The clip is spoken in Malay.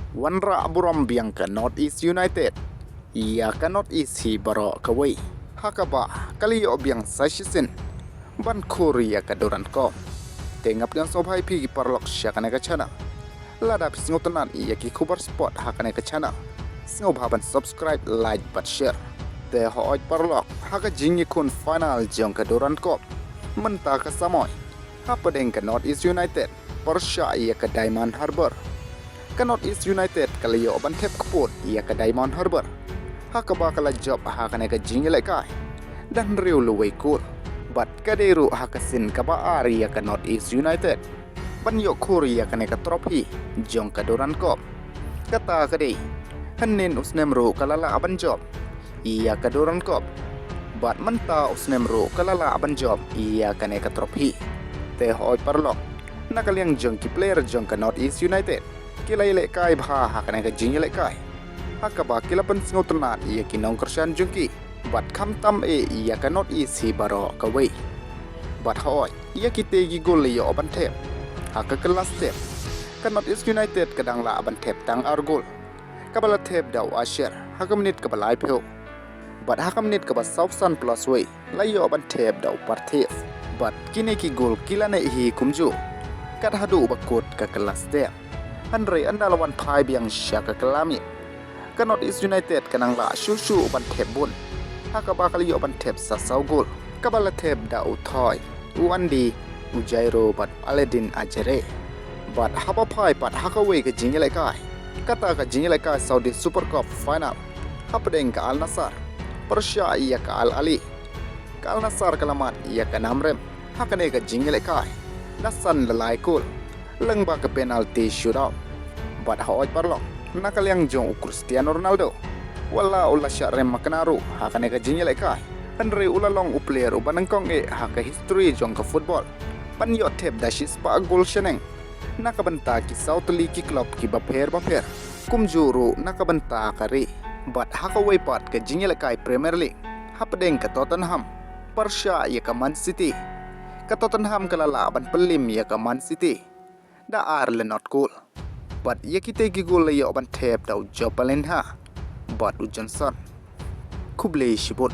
Wanra buram biang ka North East United. Iaka North East hi baro kawai. Haka ba kaliyo biang shisien. Ban Khur iaka Durand Cup. Tengap dan sobhai pi parlok syakane ka channel. Lada pisngotanan iaki khubar sport hakane ka channel. Sngobaban subscribe, like, but share. Te hooj parlok haka jingi kun final jong ka Durand Cup. Menta ka samoy. Hapadeng ka North East United. Persya iaka Diamond Harbour. Ka North East United kaliyo ban thep Khur iaka Diamond Harbour. Haka ba kala job hakane ka jingi lekai. Dan riu luway Khur. Bat kaderu hakasin ka ba ari iaka North East United. Ban yo Khur iaka ne ka trophy jong ka Durand Cup. Kata kadei hanin usnemru kalala aban job iaka Durand Cup. Bat menta usnemru kalala aban job iaka ne ka trophy. Te hoy parlok nakaliang jong ki player jong ka North East United. Kilay lekai bha hakane ka jingi lekai. Haka ba kilapan singotanan iaki nongkersan jongki. Bat kam tam iaka North East hi baro kawai. Bat hoy iaki tegi gol yo aban tep. Haka kelas tep. Ka North East United kadang la aban tep tang argol. Kabala tep daw asher haka menit kabala IPO. Bat haka menit kaba Southern plus way layo aban tep daw partif. Bat kini ki gol kilane hi kumju. Kat hadu bakut ka kelas tep. Andre andalawan pai biang syaka kelami. Ka North East United kanang la shushu aban tep bun. Haka bakal yo ban tep sa saugol. Kabala tep da utoy. Uandi ujairo bat Aledin ajere. Bat hapa pai pat haka we ke jingle kai. Kata ka jingle kai Saudi Super Cup final. Hapadeng ka Al Nassr. Persya iya ka Al Ali. Ka Al Nassr kalamat iya ka Namrem. Haka ne ka jingle kai. Nasan lalai kul. Leng ba ka penalty shootout. Bat hooj parlok. Nakaliang jong Cristiano Ronaldo. Wala ula syarem makanaru hakane ka jingle kai. Andre ulalong player ubanangkong haka history jong ka football. Pan yo tep dashis pa gol sheneng. Nakabanta ki South League ki club ki baper. Kumjuru nakabanta kari. Bat haka way pat ka jingle kai Premier League. Hapadeng ka Tottenham. Persya ya ka Man City. Ka Tottenham kalalaban pelim ya ka Man City. Da arle not cool. Bat ya kita ki gol yo ban tep daw jopalen ha. Bat ujansan Kublai shibut